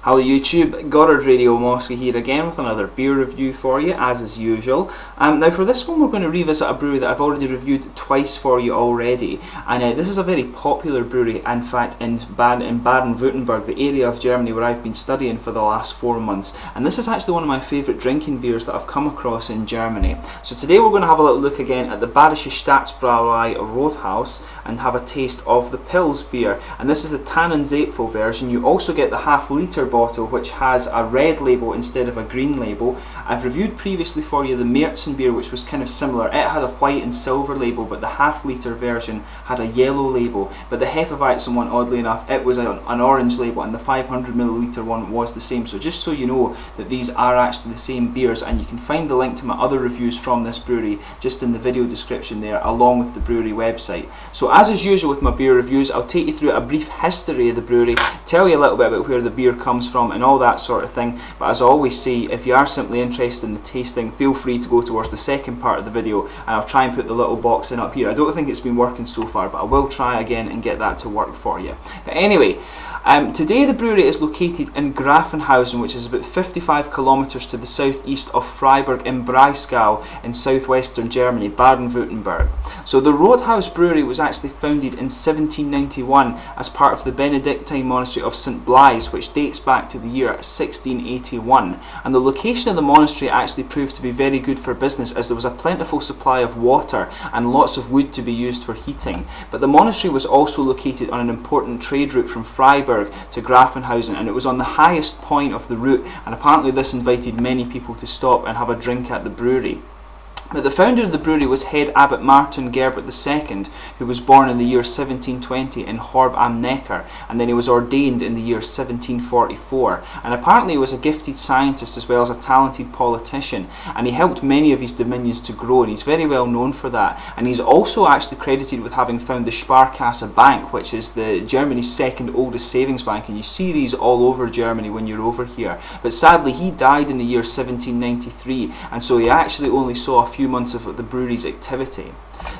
Hello YouTube, Goddard Radio Moscow here again with another beer review for you, as is usual. Now for this one we're going to revisit a brewery that I've already reviewed twice for you already, and this is a very popular brewery, in fact in Baden-Württemberg, the area of Germany where I've been studying for the last 4 months, and this is actually one of my favourite drinking beers that I've come across in Germany. So today we're going to have a little look again at the Badische Staatsbrauerei Rothaus and have a taste of the Pils beer, and this is the Tannenzapfel version. You also get the half-litre bottle which has a red label instead of a green label. I've reviewed previously for you the Märzen beer, which was kind of similar. It had a white and silver label, but the half-litre version had a yellow label. But the Hefeweizen one, oddly enough, it was an orange label, and the 500ml one was the same. So just so you know that these are actually the same beers, and you can find the link to my other reviews from this brewery just in the video description there, along with the brewery website. So as is usual with my beer reviews, I'll take you through a brief history of the brewery, tell you a little bit about where the beer comes from and all that sort of thing. But as I always say, if you are simply interested in the tasting, feel free to go towards the second part of the video, and I'll try and put the little box in up here. I don't think it's been working so far, but I will try again and get that to work for you. But anyway, today the brewery is located in Grafenhausen, which is about 55 kilometers to the southeast of Freiburg im Breisgau in southwestern Germany, Baden-Württemberg. So the Rothaus Brewery was actually founded in 1791 as part of the Benedictine monastery of St. Blaise, which dates back to the year 1681. And the location of the monastery actually proved to be very good for business, as there was a plentiful supply of water and lots of wood to be used for heating. But the monastery was also located on an important trade route from Freiburg to Grafenhausen, and it was on the highest point of the route, and apparently this invited many people to stop and have a drink at the brewery. But the founder of the brewery was head abbot Martin Gerbert II, who was born in the year 1720 in Horb am Neckar, and then he was ordained in the year 1744. And apparently he was a gifted scientist as well as a talented politician, and he helped many of his dominions to grow, and he's very well known for that. And he's also actually credited with having found the Sparkasse Bank, which is Germany's second oldest savings bank, and you see these all over Germany when you're over here. But sadly he died in the year 1793, and so he actually only saw a few months of the brewery's activity.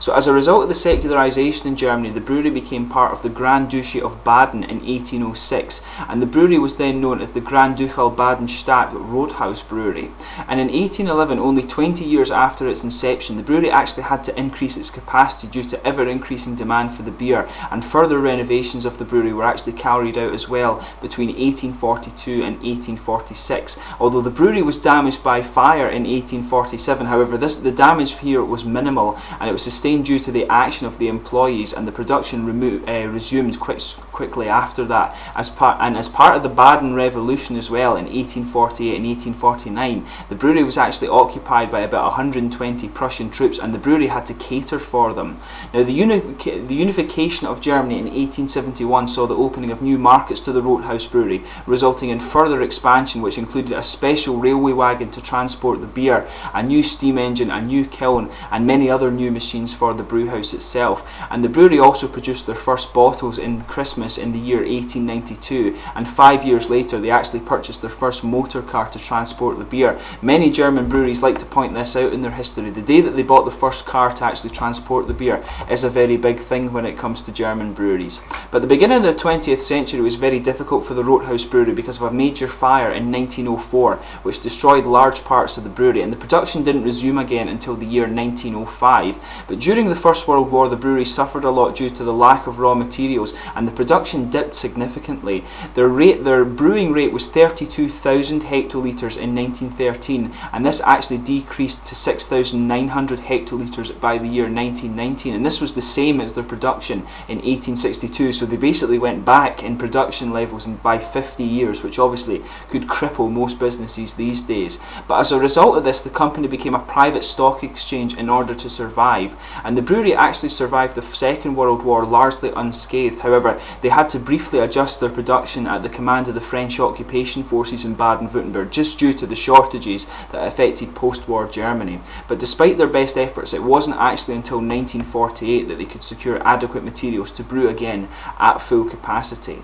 So as a result of the secularization in Germany, the brewery became part of the Grand Duchy of Baden in 1806, and the brewery was then known as the Grand Ducal Baden-Stadt Rothaus Brewery. And in 1811, only 20 years after its inception, the brewery actually had to increase its capacity due to ever-increasing demand for the beer, and further renovations of the brewery were actually carried out as well between 1842 and 1846. Although the brewery was damaged by fire in 1847, however, the damage here was minimal, and it was sustained due to the action of the employees, and the production resumed quickly after that. As part of the Baden Revolution as well, in 1848 and 1849, the brewery was actually occupied by about 120 Prussian troops, and the brewery had to cater for them. Now the unification of Germany in 1871 saw the opening of new markets to the Rothaus Brewery, resulting in further expansion, which included a special railway wagon to transport the beer, a new steam engine, a new kiln, and many other new machines for the brewhouse itself. And the brewery also produced their first bottles in Christmas in the year 1892, and 5 years later they actually purchased their first motor car to transport the beer. Many German breweries like to point this out in their history. The day that they bought the first car to actually transport the beer is a very big thing when it comes to German breweries. But the beginning of the 20th century was very difficult for the Rothaus Brewery because of a major fire in 1904, which destroyed large parts of the brewery, and the production didn't resume again until the year 1905. But during the First World War, the brewery suffered a lot due to the lack of raw materials, and the production dipped significantly. Their brewing rate was 32,000 hectolitres in 1913, and this actually decreased to 6,900 hectolitres by the year 1919, and this was the same as their production in 1862, so they basically went back in production levels by 50 years, which obviously could cripple most businesses these days. But as a result of this, the company became a private stock exchange in order to survive, and the brewery actually survived the Second World War largely unscathed. However, they had to briefly adjust their production at the command of the French occupation forces in Baden-Württemberg, just due to the shortages that affected post-war Germany. But despite their best efforts, it wasn't actually until 1948 that they could secure adequate materials to brew again at full capacity.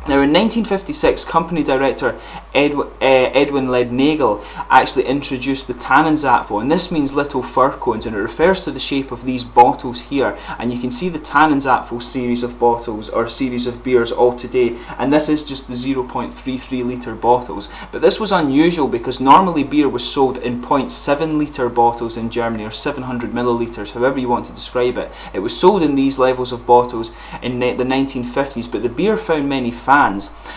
Now in 1956, company director Edwin Lednagel actually introduced the Tannenzapfel, and this means little fir cones, and it refers to the shape of these bottles here. And you can see the Tannenzapfel series of bottles, or series of beers all today, and this is just the 0.33 litre bottles. But this was unusual because normally beer was sold in 0.7 litre bottles in Germany, or 700 millilitres, however you want to describe it. It was sold in these levels of bottles in the 1950s, but the beer found many fans.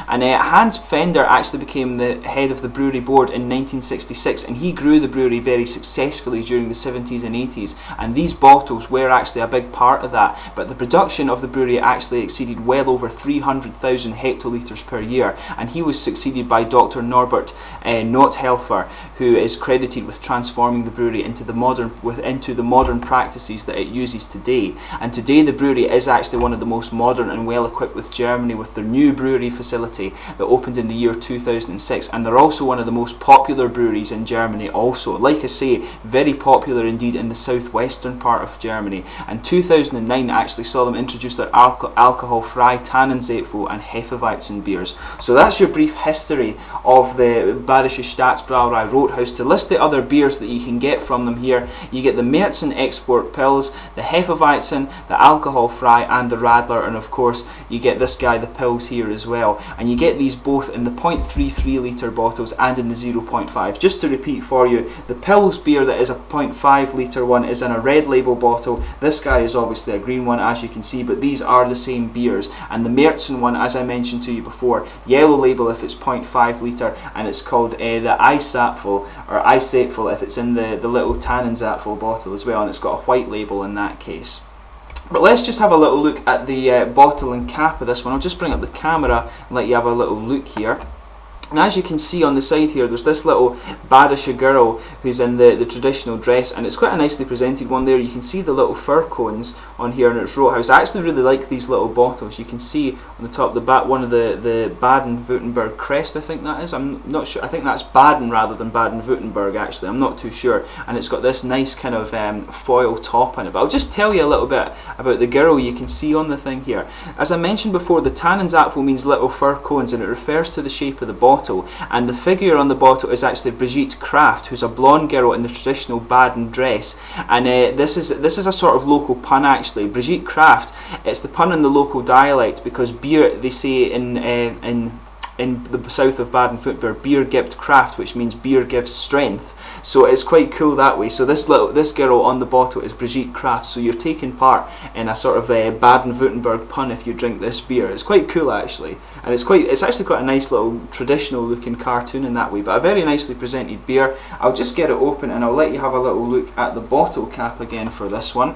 And Hans Fender actually became the head of the brewery board in 1966, and he grew the brewery very successfully during the 70s and 80s, and these bottles were actually a big part of that. But the production of the brewery actually exceeded well over 300,000 hectolitres per year, and he was succeeded by Dr. Norbert Nothelfer, who is credited with transforming the brewery into the modern practices that it uses today. And today the brewery is actually one of the most modern and well equipped with Germany, with their new brewery facility that opened in the year 2006, and they're also one of the most popular breweries in Germany also. Like I say, very popular indeed in the southwestern part of Germany, and 2009 actually saw them introduce their alcohol-free Tannenzapfel and Hefeweizen beers. So that's your brief history of the Badische Staatsbrauerei Rothaus. To list the other beers that you can get from them here, you get the Märzen Export Pils, the Hefeweizen, the alcohol-free, and the Radler, and of course you get this guy, the Pils here as well, and you get these both in the 0.33 litre bottles and in the 0.5. Just to repeat for you, the Pils beer that is a 0.5 litre one is in a red label bottle. This guy is obviously a green one, as you can see, but these are the same beers. And the Märzen one, as I mentioned to you before, yellow label if it's 0.5 litre, and it's called the Eisapfel, or Eisapfel if it's in the little Tannenzapfel bottle as well, and it's got a white label in that case. But let's just have a little look at the bottle and cap of this one. I'll just bring up the camera and let you have a little look here. And as you can see on the side here, there's this little Badische girl who's in the traditional dress, and it's quite a nicely presented one there. You can see the little fir cones on here, and it's Rothaus. I actually really like these little bottles. You can see on the top, one of the Baden-Württemberg crest, I think that is. I'm not sure. I think that's Baden rather than Baden-Württemberg, actually. I'm not too sure. And it's got this nice kind of foil top on it. But I'll just tell you a little bit about the girl you can see on the thing here. As I mentioned before, the Tannenzapfel means little fir cones, and it refers to the shape of the bottle. And the figure on the bottle is actually Brigitte Kraft, who's a blonde girl in the traditional Baden dress. And this is a sort of local pun, actually. Brigitte Kraft, it's the pun in the local dialect, because beer, they say in the south of Baden-Württemberg, beer gibt Kraft, which means beer gives strength. So it's quite cool that way. So this girl on the bottle is Brigitte Kraft. So you're taking part in a sort of Baden-Württemberg pun if you drink this beer. It's quite cool, actually, and it's actually quite a nice little traditional looking cartoon in that way. But a very nicely presented beer. I'll just get it open and I'll let you have a little look at the bottle cap again for this one.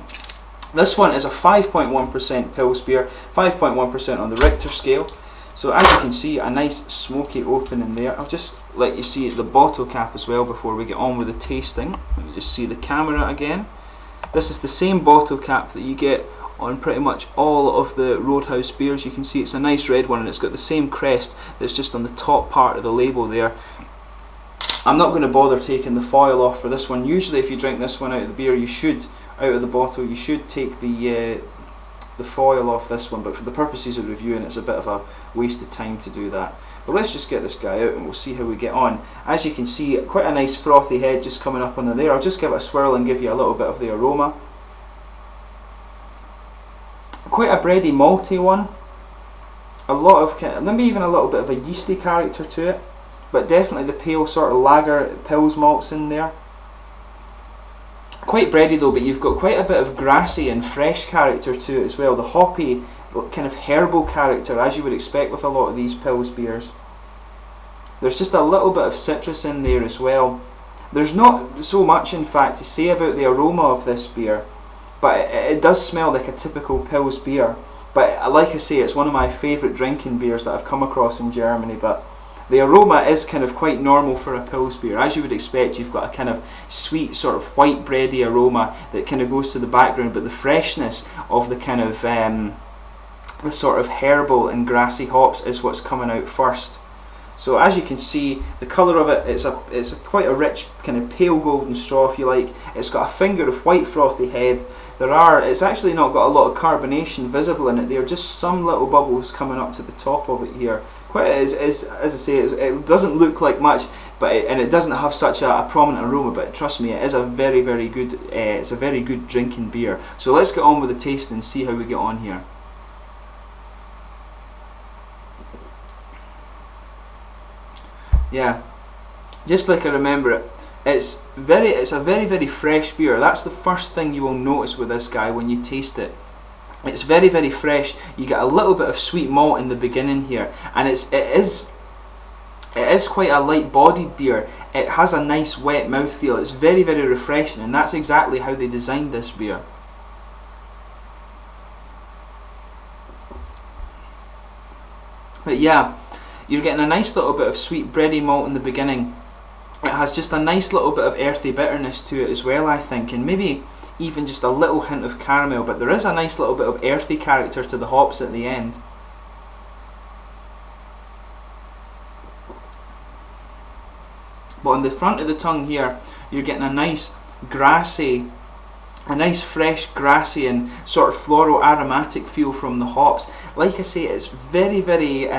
This one is a 5.1% Pils beer, 5.1% on the Richter scale. So as you can see, a nice smoky opening there. I'll just let you see the bottle cap as well before we get on with the tasting. Let me just see the camera again. This is the same bottle cap that you get on pretty much all of the Rothaus beers. You can see it's a nice red one, and it's got the same crest that's just on the top part of the label there. I'm not going to bother taking the foil off for this one. Usually if you drink this one out of the beer, out of the bottle, you should take the foil off this one, but for the purposes of reviewing, it's a bit of a waste of time to do that. But let's just get this guy out and we'll see how we get on. As you can see, quite a nice frothy head just coming up on there. I'll just give it a swirl and give you a little bit of the aroma. Quite a bready malty one. A lot of, maybe even a little bit of a yeasty character to it, but definitely the pale sort of lager Pils malts in there. Quite bready though, but you've got quite a bit of grassy and fresh character to it as well. The hoppy, kind of herbal character, as you would expect with a lot of these Pils beers. There's just a little bit of citrus in there as well. There's not so much, in fact, to say about the aroma of this beer, but it does smell like a typical Pils beer. But like I say, it's one of my favourite drinking beers that I've come across in Germany, but the aroma is kind of quite normal for a Pils beer. As you would expect, you've got a kind of sweet, sort of white bready aroma that kind of goes to the background, but the freshness of the kind of the sort of herbal and grassy hops is what's coming out first. So as you can see, the colour of it, it's quite a rich kind of pale golden straw, if you like. It's got a finger of white frothy head. It's actually not got a lot of carbonation visible in it. There are just some little bubbles coming up to the top of it here. As I say, it doesn't look like much, and it doesn't have such a prominent aroma. But trust me, it is a very, very good. It's a very good drinking beer. So let's get on with the tasting and see how we get on here. Yeah, just like I remember it. It's a very, very fresh beer. That's the first thing you will notice with this guy when you taste it. It's very, very fresh. You get a little bit of sweet malt in the beginning here, and it is quite a light-bodied beer. It has a nice wet mouthfeel. It's very, very refreshing, and that's exactly how they designed this beer. But yeah, you're getting a nice little bit of sweet bready malt in the beginning. It has just a nice little bit of earthy bitterness to it as well, I think, and maybe even just a little hint of caramel, but there is a nice little bit of earthy character to the hops at the end. But on the front of the tongue here, you're getting a nice grassy, a nice fresh grassy and sort of floral aromatic feel from the hops. Like I say, it's very, very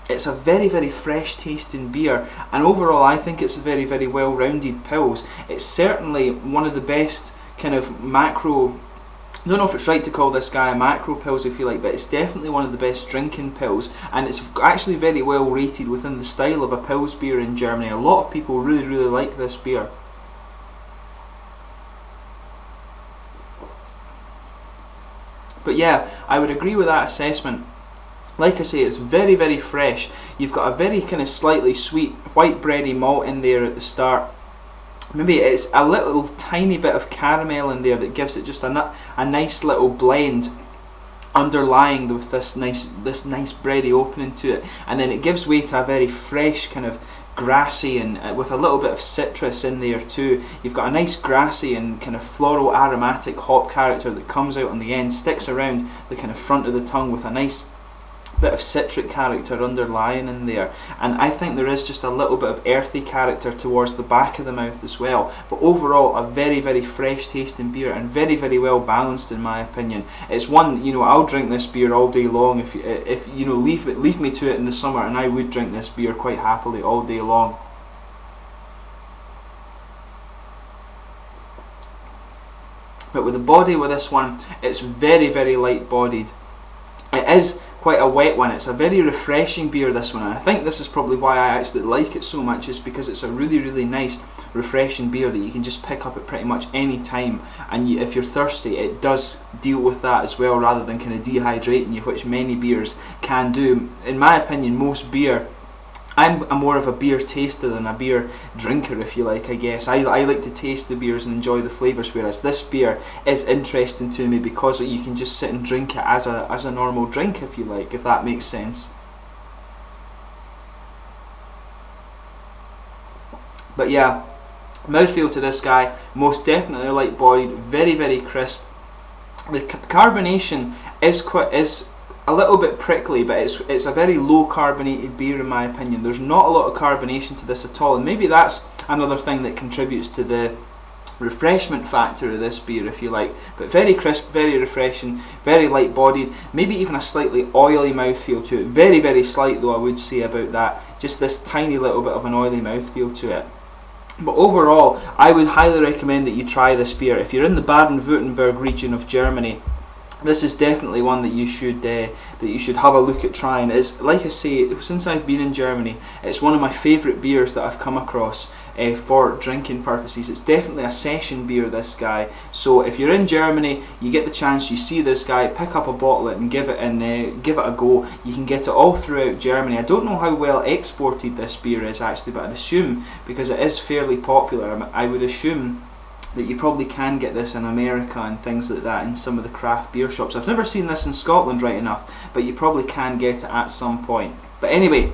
it's a very, very fresh tasting beer, and overall I think it's a very, very well rounded pils. It's certainly one of the best kind of macro, I don't know if it's right to call this guy a macro pils if you like, but it's definitely one of the best drinking pils, and it's actually very well rated within the style of a pils beer in Germany. A lot of people really, really like this beer. But yeah, I would agree with that assessment. Like I say, it's very, very fresh. You've got a very kind of slightly sweet white bready malt in there at the start. Maybe it's a little tiny bit of caramel in there that gives it just a nice little blend underlying with this nice bready opening to it, and then it gives way to a very fresh kind of grassy and with a little bit of citrus in there too. You've got a nice grassy and kind of floral aromatic hop character that comes out on the end, sticks around the kind of front of the tongue with a nice bit of citric character underlying in there, and I think there is just a little bit of earthy character towards the back of the mouth as well. But overall, a very, very fresh tasting beer, and very, very well balanced in my opinion. It's one, you know, I'll drink this beer all day long. If you know, leave me to it in the summer, and I would drink this beer quite happily all day long. But with the body with this one, it's very, very light bodied. It is quite a wet one. It's a very refreshing beer, this one, and I think this is probably why I actually like it so much, is because it's a really, really nice refreshing beer that you can just pick up at pretty much any time, and if you're thirsty, it does deal with that as well, rather than kind of dehydrating you, which many beers can do. In my opinion, most beer, I'm more of a beer taster than a beer drinker, if you like, I guess. I like to taste the beers and enjoy the flavours, whereas this beer is interesting to me because you can just sit and drink it as a normal drink, if you like, if that makes sense. But yeah, mouthfeel to this guy, most definitely light bodied, very, very crisp. The carbonation is a little bit prickly, but it's a very low carbonated beer in my opinion. There's not a lot of carbonation to this at all, and maybe that's another thing that contributes to the refreshment factor of this beer, if you like. But very crisp, very refreshing, very light bodied, maybe even a slightly oily mouthfeel to it. Very, very slight though, I would say about that. Just this tiny little bit of an oily mouthfeel to it. But overall, I would highly recommend that you try this beer. If you're in the Baden-Württemberg region of Germany, this is definitely one that you should have a look at trying. It's, like I say, since I've been in Germany, it's one of my favourite beers that I've come across for drinking purposes. It's definitely a session beer, this guy. So if you're in Germany, you get the chance, you see this guy, pick up a bottle and give it a go. You can get it all throughout Germany. I don't know how well exported this beer is actually, but I'd assume, because it is fairly popular, I would assume that you probably can get this in America and things like that in some of the craft beer shops. I've never seen this in Scotland, right enough, but you probably can get it at some point. But anyway,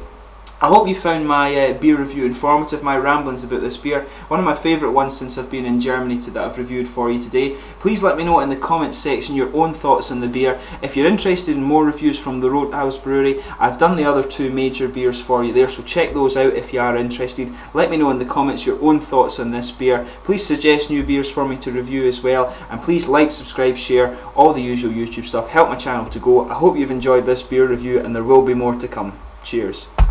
I hope you found my beer review informative, my ramblings about this beer. One of my favourite ones since I've been in Germany that I've reviewed for you today. Please let me know in the comments section your own thoughts on the beer. If you're interested in more reviews from the Rothaus Brewery, I've done the other 2 major beers for you there, so check those out if you are interested. Let me know in the comments your own thoughts on this beer. Please suggest new beers for me to review as well, and please like, subscribe, share, all the usual YouTube stuff. Help my channel to go. I hope you've enjoyed this beer review, and there will be more to come. Cheers.